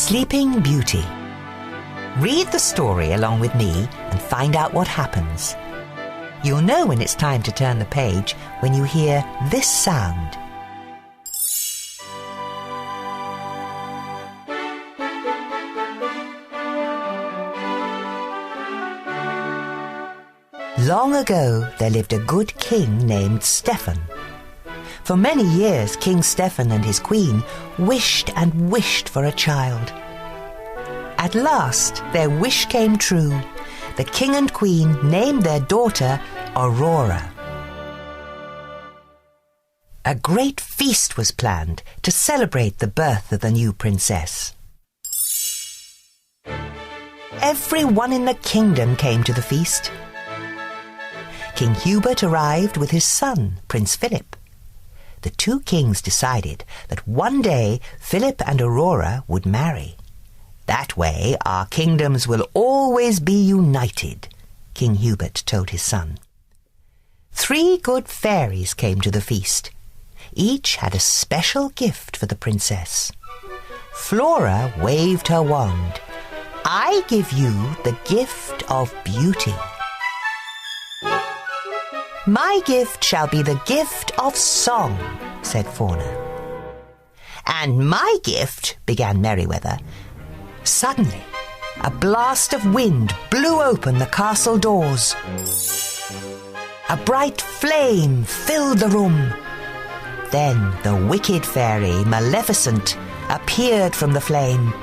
Sleeping Beauty. Read the story along with me and find out what happens. You'll know when it's time to turn the page when you hear this sound. Long ago, there lived a good king named Stephen. For many years, King Stephen and his queen wished and wished for a child. At last, their wish came true. The king and queen named their daughter Aurora. A great feast was planned to celebrate the birth of the new princess. Everyone in the kingdom came to the feast. King Hubert arrived with his son, Prince Philip. The two kings decided that one day Philip and Aurora would marry. That way our kingdoms will always be united, King Hubert told his son. 3 good fairies came to the feast. Each had a special gift for the princess. Flora waved her wand. I give you the gift of beauty. My gift shall be the gift of song, said Fauna. And my gift, began Merryweather. Suddenly, a blast of wind blew open the castle doors. A bright flame filled the room. Then the wicked fairy, Maleficent, appeared from the flame.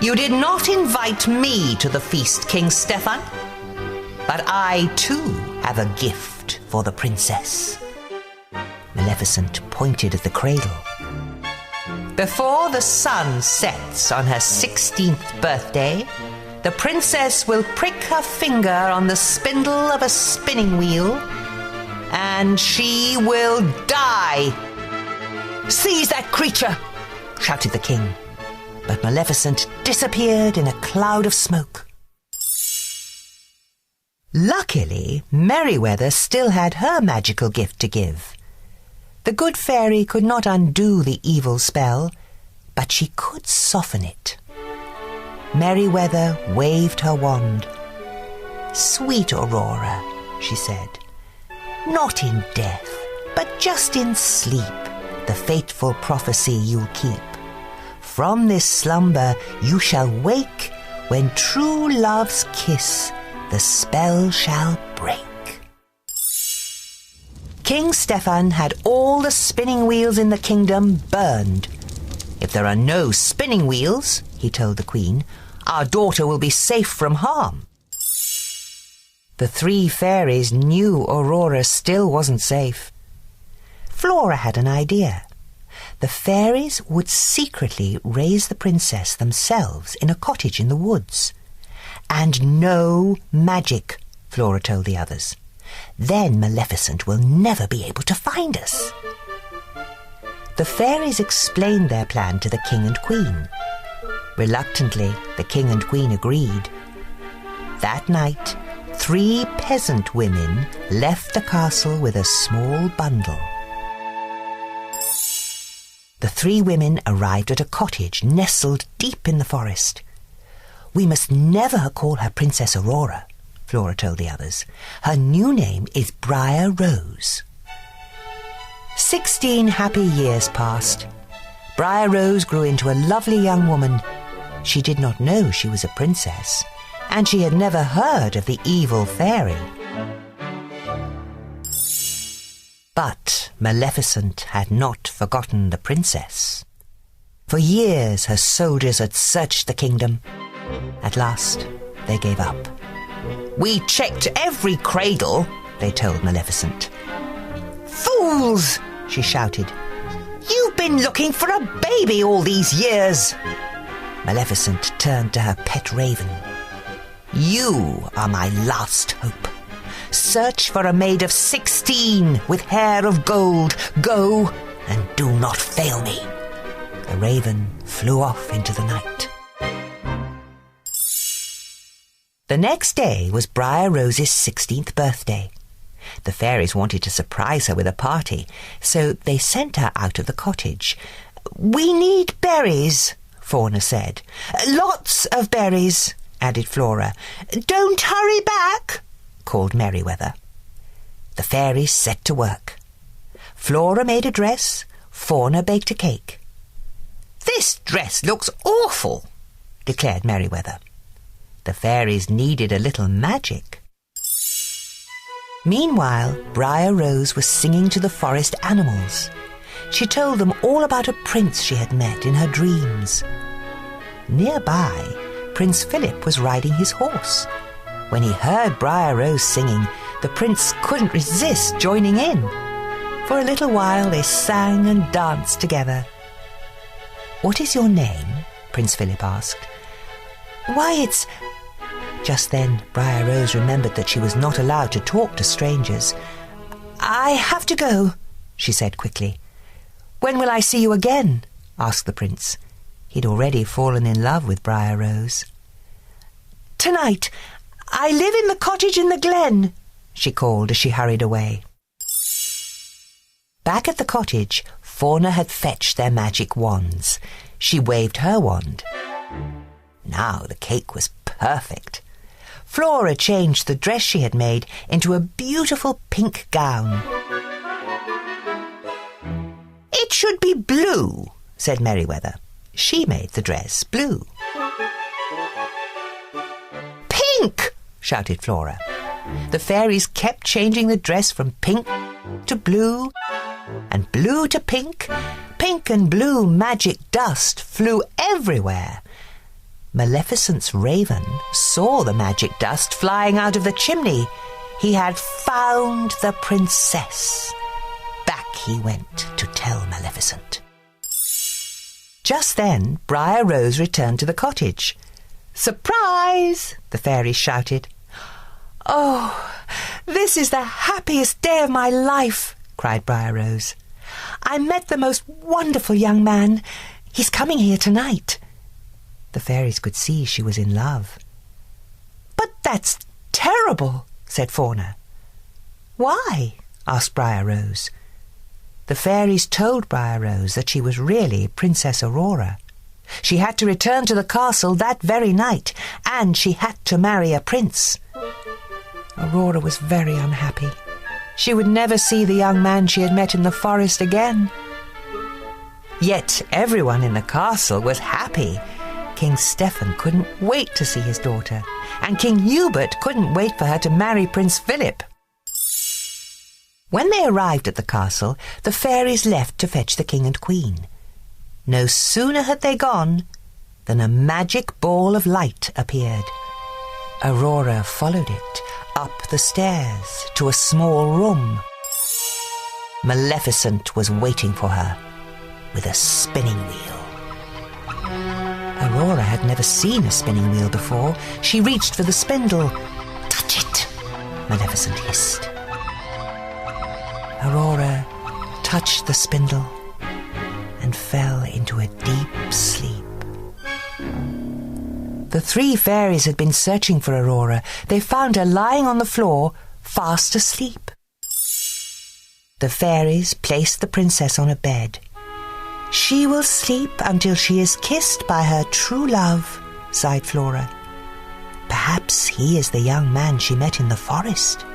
You did not invite me to the feast, King Stephen, but I too have a gift for the princess. Maleficent pointed at the cradle. Before the sun sets on her 16th birthday, the princess will prick her finger on the spindle of a spinning wheel, and she will die. Seize that creature, shouted the king. But Maleficent disappeared in a cloud of smoke. Luckily, Merryweather still had her magical gift to give. The good fairy could not undo the evil spell, but she could soften it. Merryweather waved her wand. Sweet Aurora, she said, not in death, but just in sleep, the fateful prophecy you'll keep. From this slumber you shall wake, when true love's kiss the spell shall break. King Stephen had all the spinning wheels in the kingdom burned. If there are no spinning wheels, he told the queen, our daughter will be safe from harm. The 3 fairies knew Aurora still wasn't safe. Flora had an idea. The fairies would secretly raise the princess themselves in a cottage in the woods. And no magic, Flora told the others. Then Maleficent will never be able to find us. The fairies explained their plan to the king and queen. Reluctantly, the king and queen agreed. That night, 3 peasant women left the castle with a small bundle. The 3 women arrived at a cottage nestled deep in the forest. We must never call her Princess Aurora, Flora told the others. Her new name is Briar Rose. 16 happy years passed. Briar Rose grew into a lovely young woman. She did not know she was a princess, and she had never heard of the evil fairy. But Maleficent had not forgotten the princess. For years her soldiers had searched the kingdom. At last, they gave up. We checked every cradle, they told Maleficent. Fools, she shouted. You've been looking for a baby all these years. Maleficent turned to her pet raven. You are my last hope. Search for a maid of 16 with hair of gold. Go and do not fail me. The raven flew off into the night. The next day was Briar Rose's 16th birthday. The fairies wanted to surprise her with a party, so they sent her out of the cottage. We need berries, Fauna said. Lots of berries, added Flora. Don't hurry back, called Merryweather. The fairies set to work. Flora made a dress, Fauna baked a cake. This dress looks awful, declared Merryweather. The fairies needed a little magic. Meanwhile, Briar Rose was singing to the forest animals. She told them all about a prince she had met in her dreams. Nearby, Prince Philip was riding his horse. When he heard Briar Rose singing, the prince couldn't resist joining in. For a little while they sang and danced together. What is your name? Prince Philip asked. Why, it's... Just then, Briar Rose remembered that she was not allowed to talk to strangers. I have to go, she said quickly. When will I see you again? Asked the prince. He'd already fallen in love with Briar Rose. Tonight. I live in the cottage in the glen, she called as she hurried away. Back at the cottage, Fauna had fetched their magic wands. She waved her wand. Now the cake was perfect. Flora changed the dress she had made into a beautiful pink gown. It should be blue, said Merryweather. She made the dress blue. Pink, shouted Flora. The fairies kept changing the dress from pink to blue, and blue to pink. Pink and blue magic dust flew everywhere. Maleficent's raven saw the magic dust flying out of the chimney. He had found the princess. Back he went to tell Maleficent. Just then, Briar Rose returned to the cottage. Surprise! The fairies shouted. Oh, this is the happiest day of my life, cried Briar Rose. I met the most wonderful young man. He's coming here tonight. The fairies could see she was in love. But that's terrible, said Fauna. Why? Asked Briar Rose. The fairies told Briar Rose that she was really Princess Aurora. She had to return to the castle that very night, and she had to marry a prince. Aurora was very unhappy. She would never see the young man she had met in the forest again. Yet everyone in the castle was happy. King Stephen couldn't wait to see his daughter, and King Hubert couldn't wait for her to marry Prince Philip. When they arrived at the castle, the fairies left to fetch the king and queen. No sooner had they gone than a magic ball of light appeared. Aurora followed it up the stairs to a small room. Maleficent was waiting for her with a spinning wheel. Aurora had never seen a spinning wheel before. She reached for the spindle. Touch it, Maleficent hissed. Aurora touched the spindle and fell into a deep sleep. The three fairies had been searching for Aurora. They found her lying on the floor, fast asleep. The fairies placed the princess on a bed. She will sleep until she is kissed by her true love, sighed Flora. Perhaps he is the young man she met in the forest.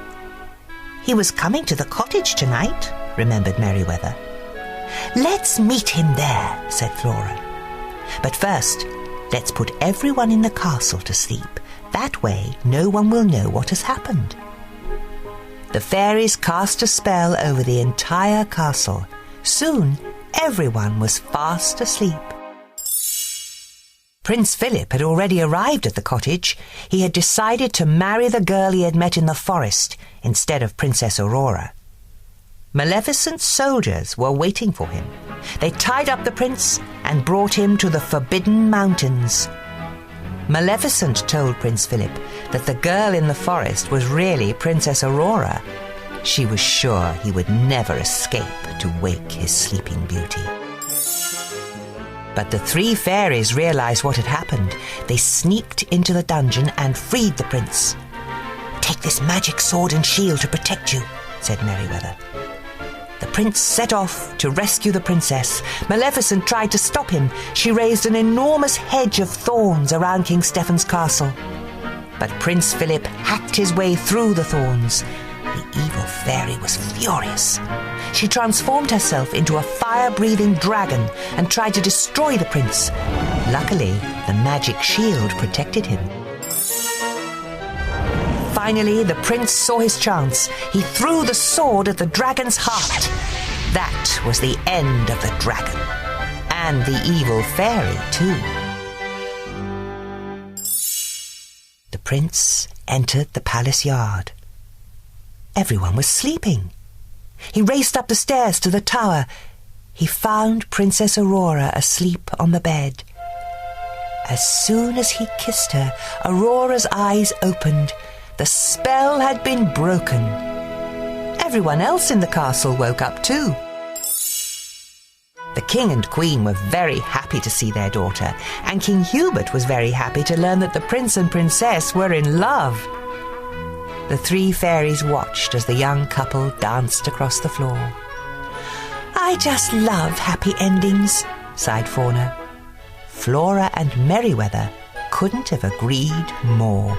He was coming to the cottage tonight, remembered Merryweather. Let's meet him there, said Flora. But first, let's put everyone in the castle to sleep. That way, no one will know what has happened. The fairies cast a spell over the entire castle. Soon, everyone was fast asleep. Prince Philip had already arrived at the cottage. He had decided to marry the girl he had met in the forest instead of Princess Aurora. Maleficent's soldiers were waiting for him. They tied up the prince and brought him to the Forbidden Mountains. Maleficent told Prince Philip that the girl in the forest was really Princess Aurora. She was sure he would never escape to wake his sleeping beauty. But the three fairies realized what had happened. They sneaked into the dungeon and freed the prince. Take this magic sword and shield to protect you, said Merryweather. The prince set off to rescue the princess. Maleficent tried to stop him. She raised an enormous hedge of thorns around King Stephen's castle. But Prince Philip hacked his way through the thorns. The evil fairy was furious. She transformed herself into a fire-breathing dragon and tried to destroy the prince. Luckily, the magic shield protected him. Finally, the prince saw his chance. He threw the sword at the dragon's heart. That was the end of the dragon. And the evil fairy, too. The prince entered the palace yard. Everyone was sleeping. He raced up the stairs to the tower. He found Princess Aurora asleep on the bed. As soon as he kissed her, Aurora's eyes opened. The spell had been broken. Everyone else in the castle woke up too. The king and queen were very happy to see their daughter, and King Hubert was very happy to learn that the prince and princess were in love. The three fairies watched as the young couple danced across the floor. "I just love happy endings," sighed Fauna. Flora and Merryweather couldn't have agreed more.